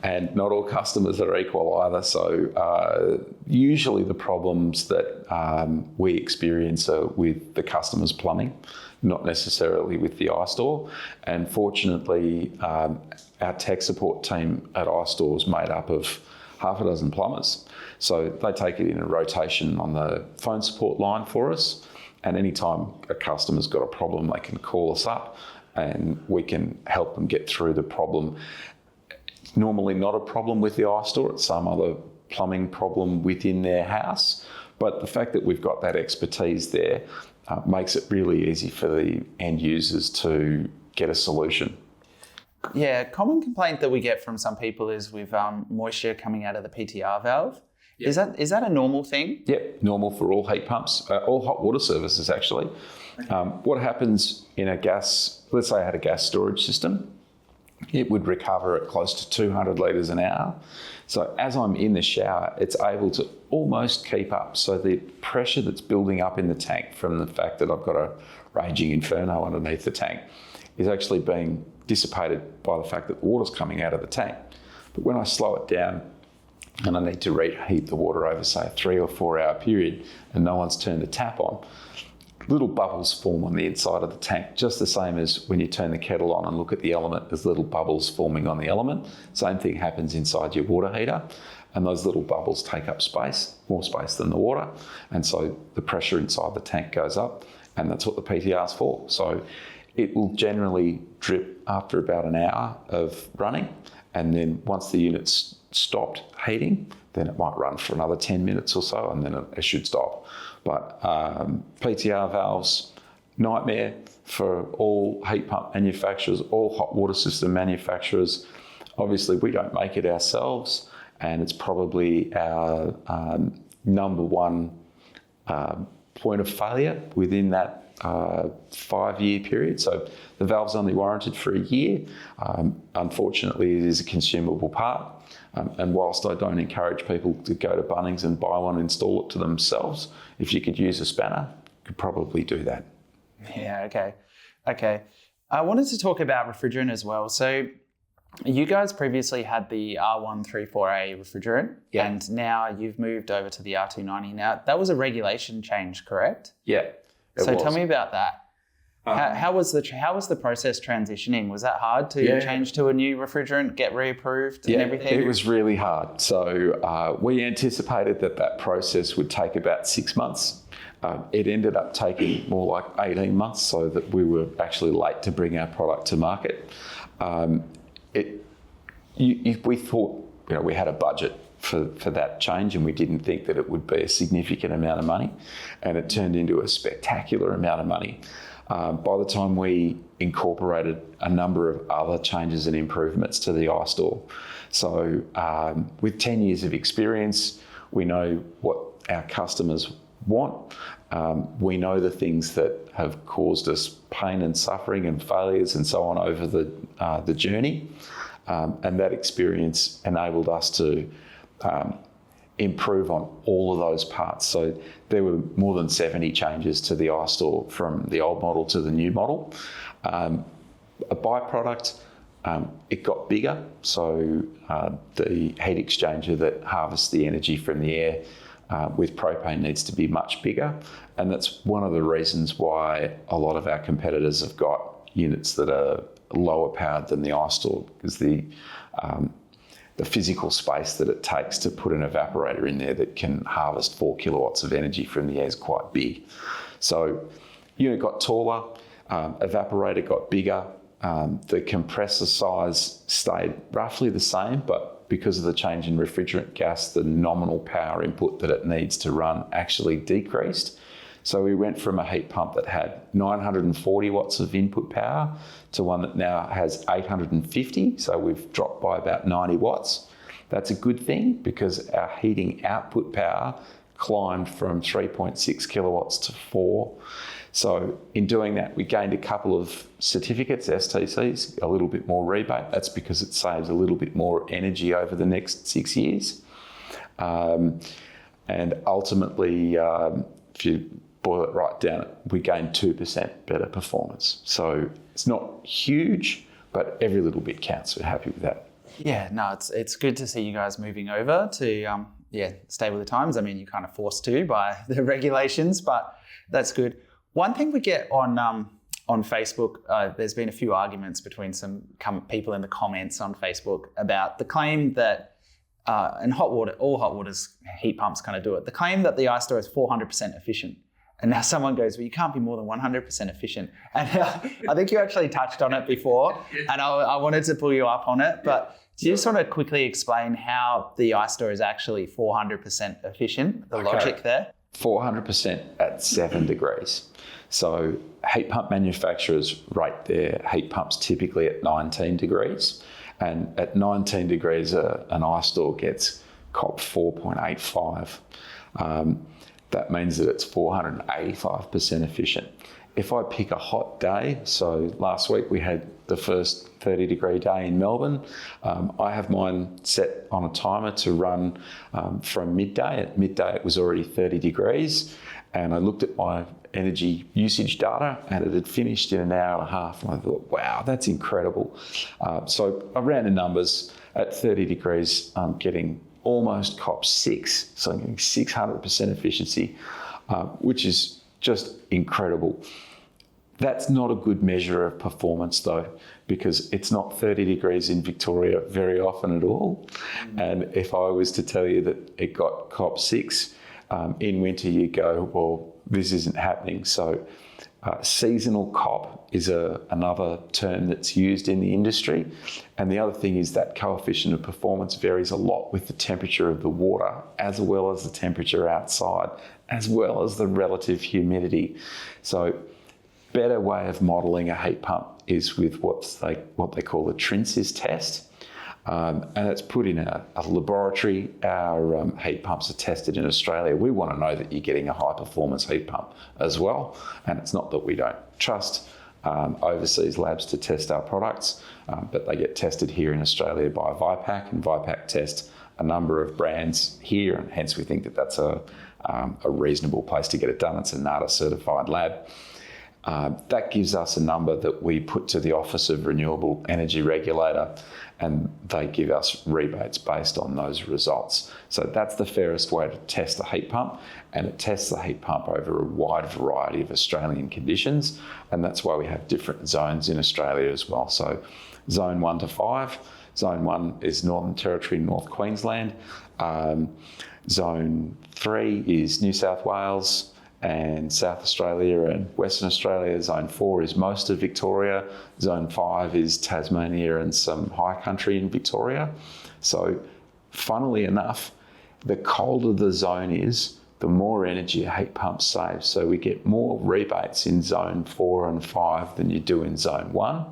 S2: and not all customers are equal either. So usually the problems that we experience are with the customer's plumbing, not necessarily with the iStore. And fortunately, our tech support team at iStore is made up of half a dozen plumbers. So they take it in a rotation on the phone support line for us. And anytime a customer's got a problem, they can call us up and we can help them get through the problem. normally not a problem with the iStore. It's some other plumbing problem within their house. But the fact that we've got that expertise there makes it really easy for the end users to get a solution.
S1: Yeah, common complaint that we get from some people is with moisture coming out of the PTR valve. Yep. Is that a normal thing?
S2: Yep, normal for all heat pumps, all hot water services actually. Okay. What happens in a gas, let's say I had a gas storage system, it would recover at close to 200 litres an hour. So as I'm in the shower, it's able to almost keep up. So the pressure that's building up in the tank from the fact that I've got a raging inferno underneath the tank is actually being dissipated by the fact that the water's coming out of the tank. But when I slow it down and I need to reheat the water over, say, a 3 or 4 hour period and no one's turned the tap on, little bubbles form on the inside of the tank, just the same as when you turn the kettle on and look at the element, there's little bubbles forming on the element. Same thing happens inside your water heater, and those little bubbles take up space, more space than the water, and so the pressure inside the tank goes up, and that's what the PTR's for. So it will generally drip after about an hour of running, and then once the unit's stopped heating, then it might run for another 10 minutes or so, and then it should stop. But PTR valves, nightmare for all heat pump manufacturers, all hot water system manufacturers. Obviously, we don't make it ourselves, and it's probably our number one point of failure within that 5-year period. So the valve's only warranted for a year. Unfortunately, it is a consumable part. And whilst I don't encourage people to go to Bunnings and buy one and install it to themselves, if you could use a spanner, you could probably do that.
S1: Yeah, okay. I wanted to talk about refrigerant as well. So you guys previously had the R134A refrigerant, and now you've moved over to the R290. Now, that was a regulation change, correct?
S2: Yeah.
S1: So tell me about that. How was the process transitioning? Was that hard to change to a new refrigerant, get reapproved and everything?
S2: It was really hard. So we anticipated that process would take about 6 months. It ended up taking more like 18 months, so that we were actually late to bring our product to market. We thought, we had a budget for that change, and we didn't think that it would be a significant amount of money, and it turned into a spectacular amount of money. By the time we incorporated a number of other changes and improvements to the iStore. So with 10 years of experience, we know what our customers want. We know the things that have caused us pain and suffering and failures and so on over the journey. And that experience enabled us to improve on all of those parts. So there were more than 70 changes to the iStore from the old model to the new model. A byproduct, it got bigger. So the heat exchanger that harvests the energy from the air with propane needs to be much bigger. And that's one of the reasons why a lot of our competitors have got units that are lower powered than the iStore, because the physical space that it takes to put an evaporator in there that can harvest 4 kilowatts of energy from the air is quite big. So unit got taller, evaporator got bigger, the compressor size stayed roughly the same, but because of the change in refrigerant gas, the nominal power input that it needs to run actually decreased. So we went from a heat pump that had 940 watts of input power to one that now has 850. So we've dropped by about 90 watts. That's a good thing because our heating output power climbed from 3.6 kilowatts to 4. So in doing that, we gained a couple of certificates, STCs, a little bit more rebate. That's because it saves a little bit more energy over the next 6 years. And ultimately, if you boil it right down, we gain 2% better performance. So it's not huge, but every little bit counts. We're happy with that.
S1: Yeah, no, it's good to see you guys moving over to stay with the times. I mean, you're kind of forced to by the regulations, but that's good. One thing we get on Facebook, there's been a few arguments between some people in the comments on Facebook about the claim that and hot water, all hot water's heat pumps kind of do it. The claim that the iStore is 400% efficient. And now someone goes, well, you can't be more than 100% efficient. And I think you actually touched on it before, and I wanted to pull you up on it. But Do you just want to quickly explain how the iStore is actually 400% efficient, the logic there?
S2: 400% at 7 degrees. So heat pump manufacturers rate their heat pumps typically at 19 degrees. And at 19 degrees, an iStore gets COP 4.85. That means that it's 485% efficient. If I pick a hot day, so last week we had the first 30 degree day in Melbourne, I have mine set on a timer to run from midday. At midday it was already 30 degrees, and I looked at my energy usage data and it had finished in an hour and a half, and I thought, wow, that's incredible. So I ran the numbers. At 30 degrees, I'm getting almost COP 6, so I'm getting 600% efficiency, which is just incredible. That's not a good measure of performance though, because it's not 30 degrees in Victoria very often at all. And if I was to tell you that it got COP 6, in winter you go, well, this isn't happening. So seasonal COP is another term that's used in the industry. And the other thing is that coefficient of performance varies a lot with the temperature of the water, as well as the temperature outside, as well as the relative humidity. So better way of modelling a heat pump is with what they call a Trinsis test. And it's put in a laboratory. Our heat pumps are tested in Australia. We want to know that you're getting a high performance heat pump as well. And it's not that we don't trust overseas labs to test our products, but they get tested here in Australia by Vipac, and Vipac tests a number of brands here, and hence we think that that's a reasonable place to get it done. It's a NATA certified lab. That gives us a number that we put to the Office of Renewable Energy Regulator, and they give us rebates based on those results. So that's the fairest way to test a heat pump, and it tests the heat pump over a wide variety of Australian conditions, and that's why we have different zones in Australia as well. So zone 1 to 5, zone 1 is Northern Territory, North Queensland. Zone 3 is New South Wales and South Australia and Western Australia. Zone 4 is most of Victoria. Zone 5 is Tasmania and some high country in Victoria. So funnily enough, the colder the zone is, the more energy a heat pump saves. So we get more rebates in zone 4 and 5 than you do in zone 1.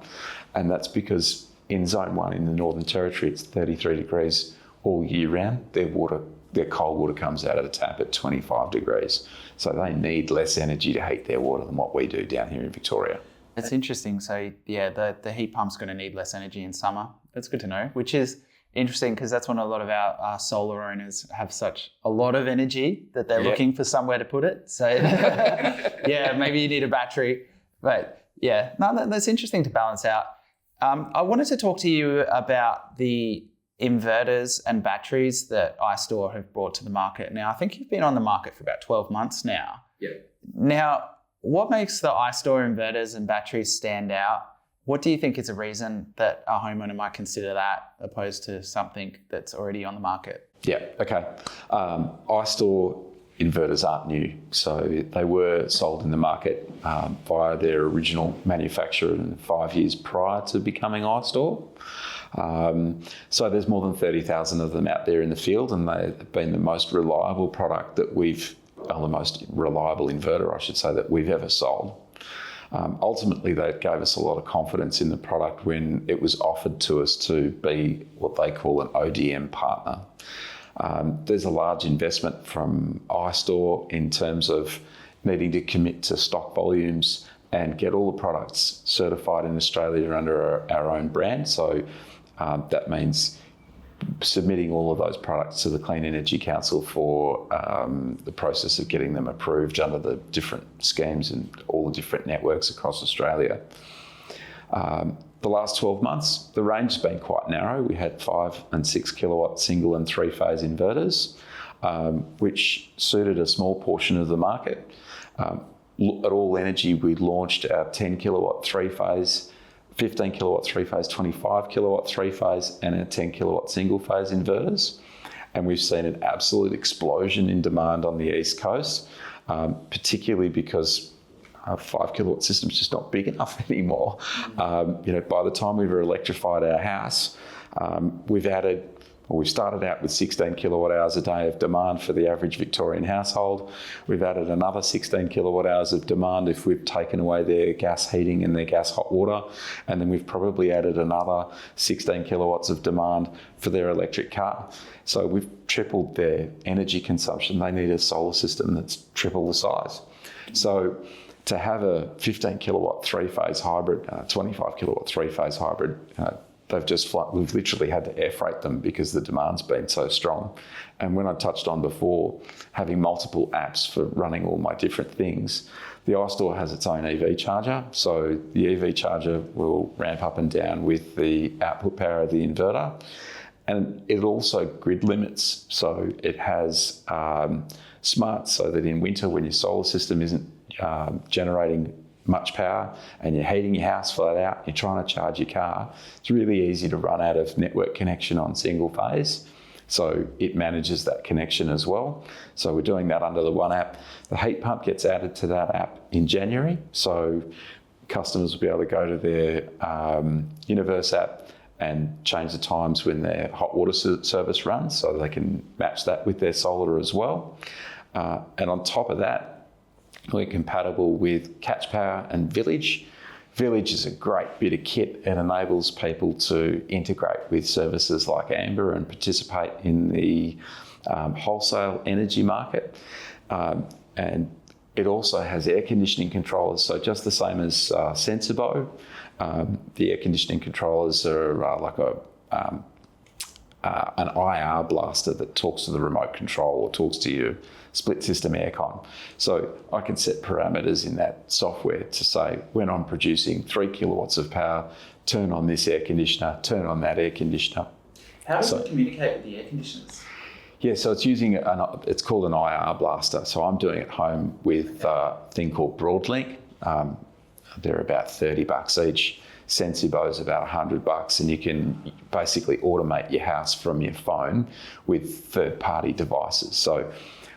S2: And that's because in zone 1 in the Northern Territory, it's 33 degrees all year round. Their cold water comes out of the tap at 25 degrees. So they need less energy to heat their water than what we do down here in Victoria.
S1: That's interesting. So yeah, the heat pump's going to need less energy in summer. That's good to know, which is interesting because that's when a lot of our solar owners have such a lot of energy that they're looking for somewhere to put it. So yeah, maybe you need a battery. But yeah, no, that's interesting to balance out. I wanted to talk to you about the inverters and batteries that iStore have brought to the market. Now, I think you've been on the market for about 12 months now.
S2: Yeah.
S1: Now, what makes the iStore inverters and batteries stand out? What do you think is a reason that a homeowner might consider that opposed to something that's already on the market?
S2: Yeah, okay. iStore inverters aren't new. So they were sold in the market via their original manufacturer in 5 years prior to becoming iStore. So there's more than 30,000 of them out there in the field, and they've been the most reliable product that the most reliable inverter, I should say, that we've ever sold. Ultimately, they gave us a lot of confidence in the product when it was offered to us to be what they call an ODM partner. There's a large investment from iStore in terms of needing to commit to stock volumes and get all the products certified in Australia under our own brand. So that means submitting all of those products to the Clean Energy Council for the process of getting them approved under the different schemes and all the different networks across Australia. The last 12 months, the range has been quite narrow. We had 5 and 6 kilowatt single and 3-phase inverters, which suited a small portion of the market. At All Energy, we launched our 10 kilowatt 3-phase, 15 kilowatt 3-phase, 25 kilowatt 3-phase, and our 10 kilowatt single phase inverters. And we've seen an absolute explosion in demand on the East Coast, particularly because a 5 kilowatt system is just not big enough anymore. By the time we've electrified our house, We've started out with 16 kilowatt hours a day of demand for the average Victorian household. We've added another 16 kilowatt hours of demand if we've taken away their gas heating and their gas hot water. And then we've probably added another 16 kilowatts of demand for their electric car. So we've tripled their energy consumption. They need a solar system that's triple the size. So to have a 15 kilowatt three-phase hybrid, 25 kilowatt three-phase hybrid, we've literally had to air freight them because the demand's been so strong. And when I touched on before, having multiple apps for running all my different things, the iStore has its own EV charger. So the EV charger will ramp up and down with the output power of the inverter. And it also grid limits. So it has smart, so that in winter when your solar system isn't generating much power and you're heating your house flat out, you're trying to charge your car, it's really easy to run out of network connection on single phase. So it manages that connection as well. So we're doing that under the one app. The heat pump gets added to that app in January. So customers will be able to go to their Universe app and change the times when their hot water service runs, so they can match that with their solar as well. And on top of that, we're compatible with Catch Power and Village. Village is a great bit of kit. It enables people to integrate with services like Amber and participate in the wholesale energy market. And it also has air conditioning controllers. So just the same as Sensibo, the air conditioning controllers are like an IR blaster that talks to the remote control or talks to your split system aircon. So I can set parameters in that software to say, when I'm producing 3 kilowatts of power, turn on this air conditioner, turn on that air conditioner.
S1: How does it communicate with the air conditioners?
S2: Yeah, so it's it's called an IR blaster. So I'm doing it home with a thing called Broadlink. They're about $30 each. Sensibo's about $100, and you can basically automate your house from your phone with third-party devices. So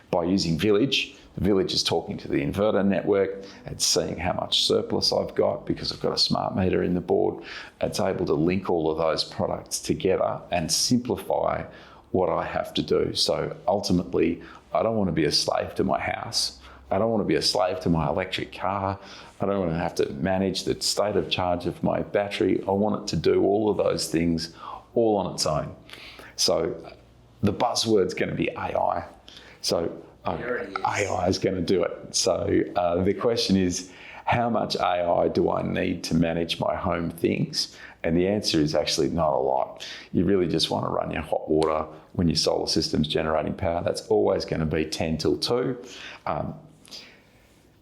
S2: by using Village, the Village is talking to the inverter network. It's seeing how much surplus I've got because I've got a smart meter in the board. It's able to link all of those products together and simplify what I have to do. So ultimately, I don't want to be a slave to my house. I don't want to be a slave to my electric car. I don't want to have to manage the state of charge of my battery. I want it to do all of those things all on its own. So the buzzword's going to be AI. So AI is going to do it. So the question is, how much AI do I need to manage my home things? And the answer is actually not a lot. You really just want to run your hot water when your solar system's generating power. That's always going to be 10 till 2.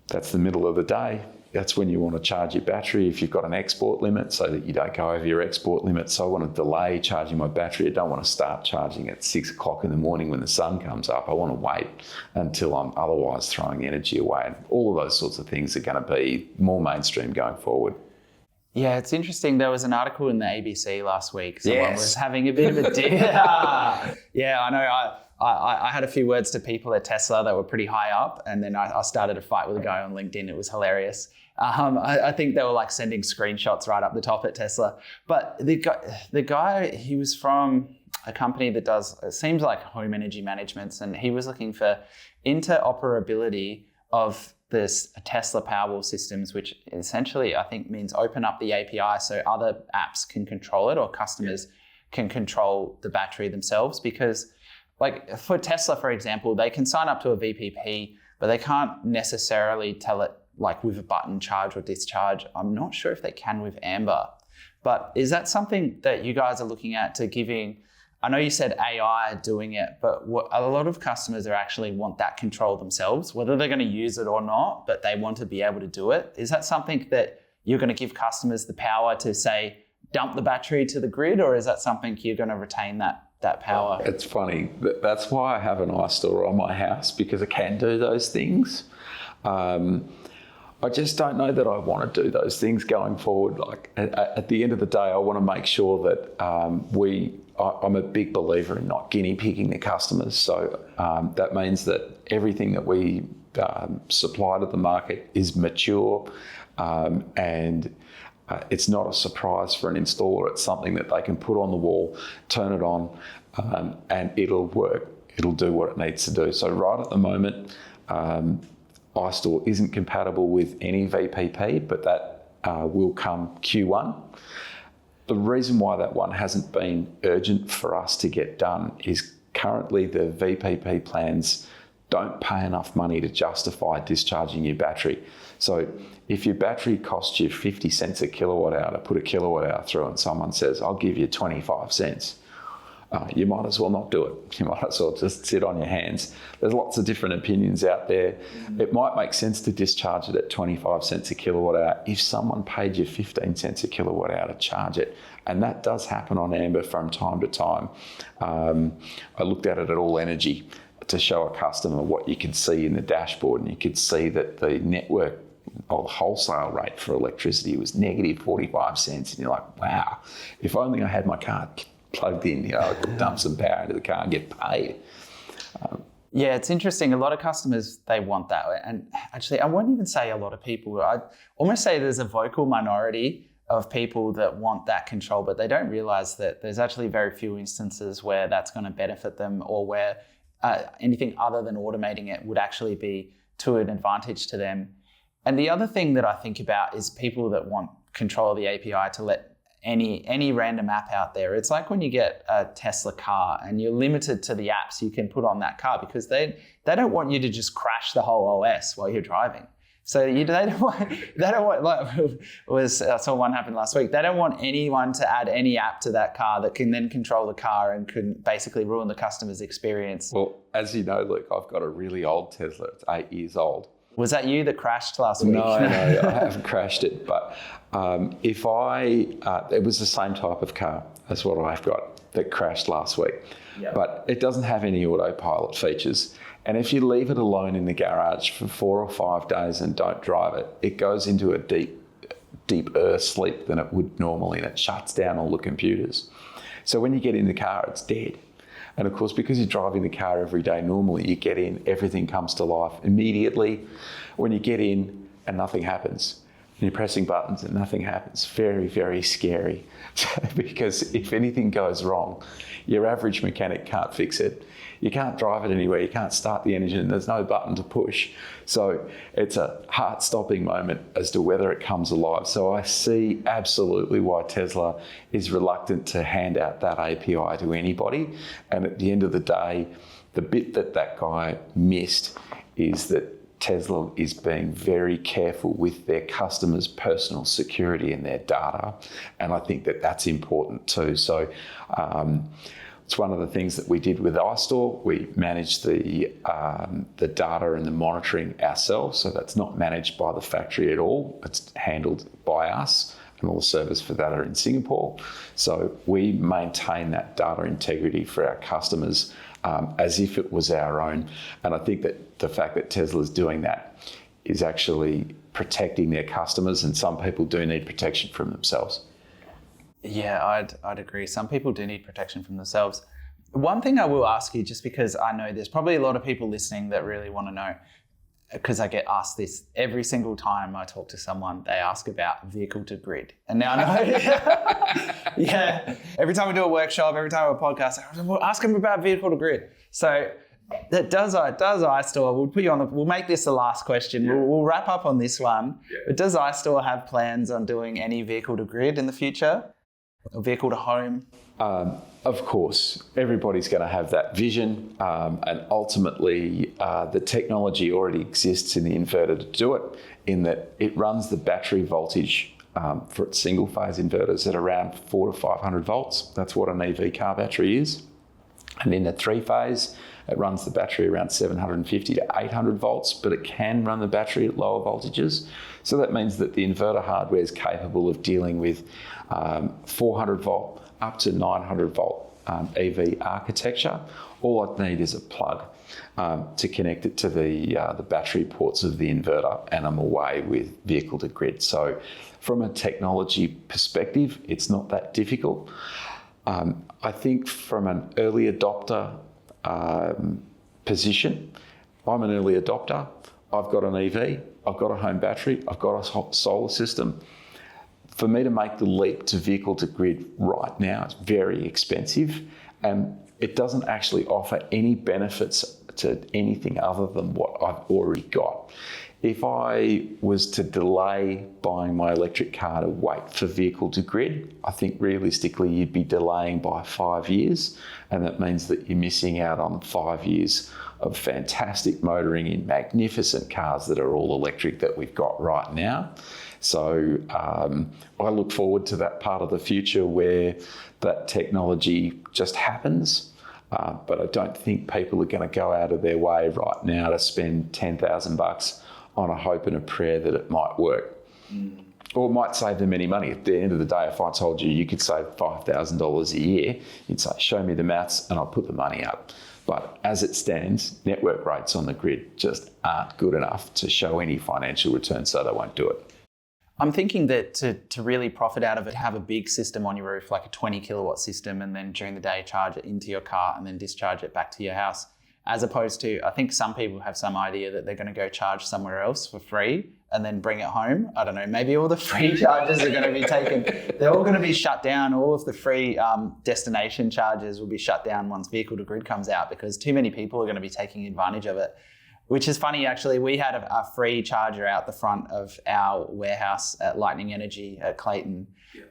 S2: That's the middle of the day. That's when you want to charge your battery if you've got an export limit, so that you don't go over your export limit. So I want to delay charging my battery. I don't want to start charging at 6 o'clock in the morning when the sun comes up. I want to wait until I'm otherwise throwing energy away. And all of those sorts of things are going to be more mainstream going forward.
S1: Yeah, it's interesting. There was an article in the ABC last week. Someone was having a bit of a yeah, I know. I had a few words to people at Tesla that were pretty high up, and then I started a fight with a guy on LinkedIn. It was hilarious. I think they were like sending screenshots right up the top at Tesla. But the guy, he was from a company that does, it seems like home energy management, and he was looking for interoperability of this Tesla Powerwall systems, which essentially I think means open up the API so other apps can control it, or customers can control the battery themselves. Because like for Tesla, for example, they can sign up to a VPP, but they can't necessarily tell it like with a button, charge or discharge. I'm not sure if they can with Amber. But is that something that you guys are looking at to giving, I know you said AI doing it, but a lot of customers are actually want that control themselves, whether they're going to use it or not, but they want to be able to do it. Is that something that you're going to give customers the power to say, dump the battery to the grid, or is that something you're going to retain that power?
S2: It's funny. That's why I have an iStore on my house, because I can do those things. I just don't know that I want to do those things going forward. Like at the end of the day, I want to make sure that I'm a big believer in not guinea pigging the customers. So that means that everything that we supply to the market is mature, and It's not a surprise for an installer. It's something that they can put on the wall, turn it on, and it'll work. It'll do what it needs to do. So right at the moment, iStore isn't compatible with any VPP, but that will come Q1. The reason why that one hasn't been urgent for us to get done is currently the VPP plans don't pay enough money to justify discharging your battery. So if your battery costs you 50 cents a kilowatt hour to put a kilowatt hour through and someone says, I'll give you 25 cents, you might as well not do it. You might as well just sit on your hands. There's lots of different opinions out there. It might make sense to discharge it at 25 cents a kilowatt hour if someone paid you 15 cents a kilowatt hour to charge it. And that does happen on Amber from time to time. I looked at it at All Energy to show a customer what you could see in the dashboard, and you could see that the network or the wholesale rate for electricity was negative 45 cents. And you're like, wow, if only I had my car plugged in, I could dump some power into the car and get paid.
S1: Yeah, it's interesting. A lot of customers, they want that. And actually, I won't even say a lot of people. I'd almost say there's a vocal minority of people that want that control, but they don't realize that there's actually very few instances where that's going to benefit them, or where anything other than automating it would actually be to an advantage to them. And the other thing that I think about is people that want control of the API to let any random app out there. It's like when you get a Tesla car and you're limited to the apps you can put on that car, because they don't want you to just crash the whole OS while you're driving. So they don't want like I saw one happen last week. They don't want anyone to add any app to that car that can then control the car and can basically ruin the customer's experience.
S2: Well, as you know, Luke, I've got a really old Tesla. It's 8 years old.
S1: Was that you that crashed last week?
S2: No, I haven't crashed it. But it was the same type of car as what I've got that crashed last week. Yep. But it doesn't have any autopilot features. And if you leave it alone in the garage for 4 or 5 days and don't drive it, it goes into a deeper sleep than it would normally, and it shuts down all the computers. So when you get in the car, it's dead. And of course, because you're driving the car every day normally, you get in, everything comes to life immediately. When you get in and nothing happens, and you're pressing buttons and nothing happens, very, very scary. Because if anything goes wrong, your average mechanic can't fix it. You can't drive it anywhere. You can't start the engine. There's no button to push. So it's a heart-stopping moment as to whether it comes alive. So I see absolutely why Tesla is reluctant to hand out that API to anybody. And at the end of the day, the bit that guy missed is that Tesla is being very careful with their customers' personal security and their data. And I think that that's important too. So it's one of the things that we did with iStore. We managed the data and the monitoring ourselves. So that's not managed by the factory at all. It's handled by us, and all the servers for that are in Singapore. So we maintain that data integrity for our customers as if it was our own. And I think that the fact that Tesla's doing that is actually protecting their customers, and some people do need protection from themselves.
S1: Yeah, I'd agree. Some people do need protection from themselves. One thing I will ask you, just because I know there's probably a lot of people listening that really want to know, because I get asked this every single time I talk to someone, they ask about vehicle to grid. And now I know, yeah, every time we do a workshop, every time we do a podcast, we'll ask them about vehicle to grid. So that does iStore, we'll put you on, we'll make this the last question. Yeah. We'll wrap up on this one. Yeah. But does iStore have plans on doing any vehicle to grid in the future? Or vehicle to home?
S2: Of course, everybody's going to have that vision, and ultimately the technology already exists in the inverter to do it, in that it runs the battery voltage for its single-phase inverters at around 400 to 500 volts. That's what an EV car battery is. And in the 3-phase, it runs the battery around 750 to 800 volts, but it can run the battery at lower voltages. So that means that the inverter hardware is capable of dealing with 400 volt up to 900 volt EV architecture. All I need is a plug to connect it to the battery ports of the inverter, and I'm away with vehicle to grid. So from a technology perspective, it's not that difficult. I think from an early adopter position, I'm an early adopter. I've got an EV, I've got a home battery, I've got a solar system. for me to make the leap to vehicle to grid right now, it's very expensive, and it doesn't actually offer any benefits to anything other than what I've already got. If I was to delay buying my electric car to wait for vehicle to grid, I think realistically you'd be delaying by 5 years, and that means that you're missing out on 5 years of fantastic motoring in magnificent cars that are all electric that we've got right now. So I look forward to that part of the future where that technology just happens. But I don't think people are going to go out of their way right now to spend $10,000 on a hope and a prayer that it might work. Or it might save them any money. At the end of the day, if I told you could save $5,000 a year, you'd say, show me the maths and I'll put the money up. But as it stands, network rates on the grid just aren't good enough to show any financial return, so they won't do it.
S1: I'm thinking that to really profit out of it, have a big system on your roof, like a 20 kilowatt system, and then during the day charge it into your car and then discharge it back to your house. As opposed to, I think some people have some idea that they're going to go charge somewhere else for free and then bring it home. I don't know, maybe all the free charges are going to be taken. They're all going to be shut down. All of the free destination charges will be shut down once vehicle to grid comes out, because too many people are going to be taking advantage of it. Which is funny, actually. We had a free charger out the front of our warehouse at Lightning Energy at Clayton.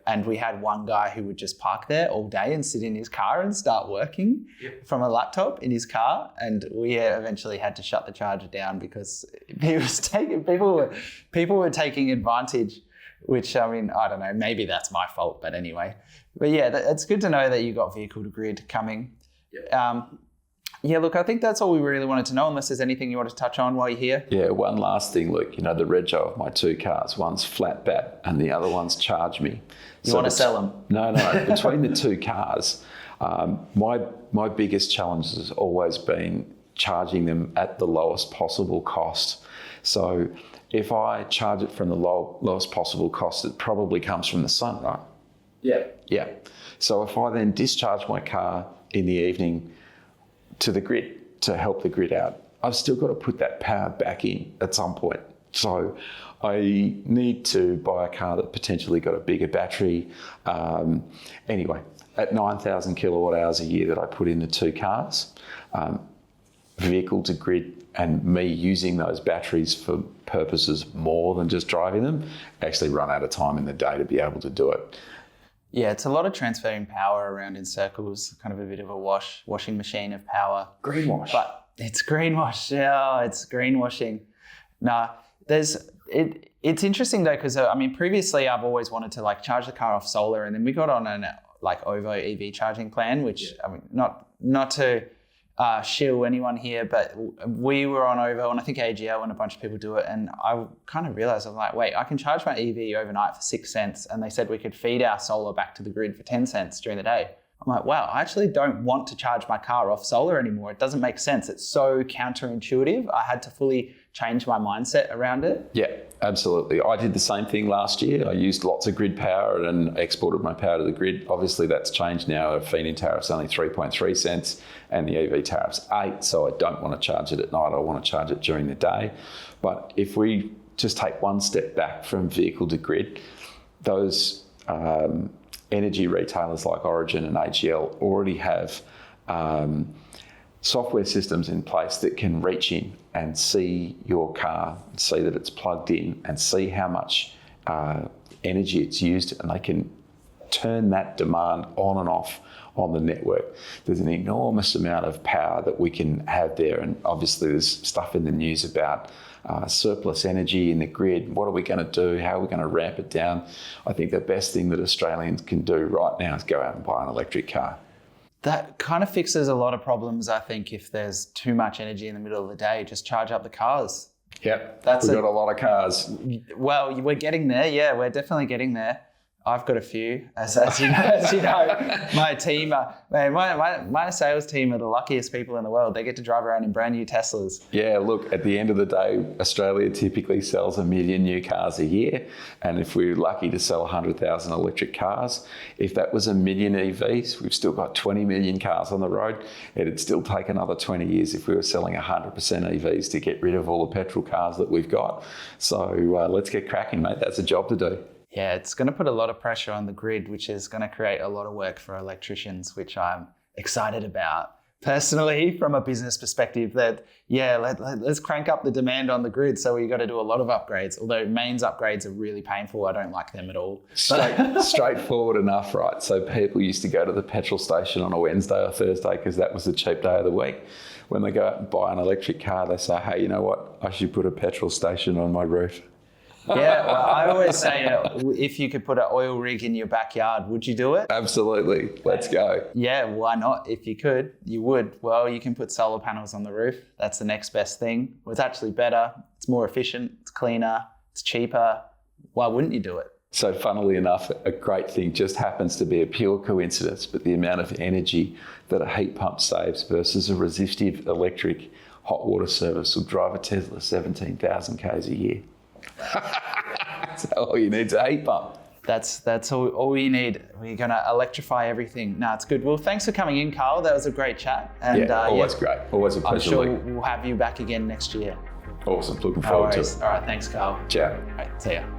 S1: And we had one guy who would just park there all day and sit in his car and start working from a laptop in his car. And we eventually had to shut the charger down because he was people were taking advantage, which, I mean, I don't know, maybe that's my fault, but anyway. But yeah, it's good to know that you got vehicle to grid coming. Yeah, look, I think that's all we really wanted to know, unless there's anything you want to touch on while you're here.
S2: Yeah, one last thing, Luke. The rego of my two cars, one's flat bat and the other one's charge me.
S1: You want to sell them?
S2: No. Between the two cars, my biggest challenge has always been charging them at the lowest possible cost. So if I charge it from the lowest possible cost, it probably comes from the sun, right? Yeah. So if I then discharge my car in the evening to the grid to help the grid out, I've still got to put that power back in at some point. So I need to buy a car that potentially got a bigger battery. Anyway, at 9,000 kilowatt hours a year that I put in the two cars, vehicle to grid and me using those batteries for purposes more than just driving them, actually run out of time in the day to be able to do it.
S1: Yeah, it's a lot of transferring power around in circles, kind of a bit of a washing machine of power.
S2: Greenwash.
S1: But it's greenwash. Yeah, it's greenwashing. Nah, it's interesting though, because previously I've always wanted to charge the car off solar, and then we got on an OVO EV charging plan, which not to shill anyone here, but we were on OVO, and I think AGL and a bunch of people do it, and I kind of realized, I'm like, wait, I can charge my EV overnight for 6 cents, and they said we could feed our solar back to the grid for 10 cents during the day. I'm like, wow, I actually don't want to charge my car off solar anymore. It doesn't make sense. It's so counterintuitive. I had to fully change my mindset around it.
S2: Yeah, absolutely. I did the same thing last year. I used lots of grid power and exported my power to the grid. Obviously, that's changed now. A feed-in tariff's only 3.3 cents and the EV tariff's 8, so I don't want to charge it at night. I want to charge it during the day. But if we just take one step back from vehicle to grid, those energy retailers like Origin and AGL already have software systems in place that can reach in and see your car, see that it's plugged in, and see how much energy it's used, and they can turn that demand on and off on the network. There's an enormous amount of power that we can have there, and obviously there's stuff in the news about surplus energy in the grid. What are we going to do? How are we going to ramp it down? I think the best thing that Australians can do right now is go out and buy an electric car.
S1: That kind of fixes a lot of problems, I think, if there's too much energy in the middle of the day. Just charge up the cars.
S2: Yep, we've got a lot of cars.
S1: Well, we're getting there. Yeah, we're definitely getting there. I've got a few, as you know. My team, my sales team are the luckiest people in the world. They get to drive around in brand new Teslas.
S2: Yeah, look, at the end of the day, Australia typically sells 1 million new cars a year. And if we're lucky to sell 100,000 electric cars, if that was 1 million EVs, we've still got 20 million cars on the road. It'd still take another 20 years if we were selling 100% EVs to get rid of all the petrol cars that we've got. So let's get cracking, mate. That's a job to do.
S1: Yeah, it's going to put a lot of pressure on the grid, which is going to create a lot of work for electricians, which I'm excited about. Personally, from a business perspective, that, let's crank up the demand on the grid. So we've got to do a lot of upgrades, although mains upgrades are really painful. I don't like them at all.
S2: Straightforward enough, right? So people used to go to the petrol station on a Wednesday or Thursday because that was the cheap day of the week. When they go out and buy an electric car, they say, hey, you know what? I should put a petrol station on my roof.
S1: Yeah, well, I always say if you could put an oil rig in your backyard, would you do it?
S2: Absolutely. Let's go.
S1: Yeah, why not? If you could, you would. Well, you can put solar panels on the roof. That's the next best thing. Well, it's actually better. It's more efficient. It's cleaner. It's cheaper. Why wouldn't you do it?
S2: So funnily enough, a great thing just happens to be a pure coincidence, but the amount of energy that a heat pump saves versus a resistive electric hot water service will drive a Tesla 17,000 Ks a year. So all you need is a heat pump.
S1: That's all you need. We're going to electrify everything. No, it's good. Well, thanks for coming in, Karl. That was a great chat. And,
S2: always great. Always a pleasure.
S1: I'm sure we'll have you back again next year.
S2: Awesome. Looking forward to it.
S1: All right. Thanks, Karl.
S2: Ciao.
S1: All right. See ya.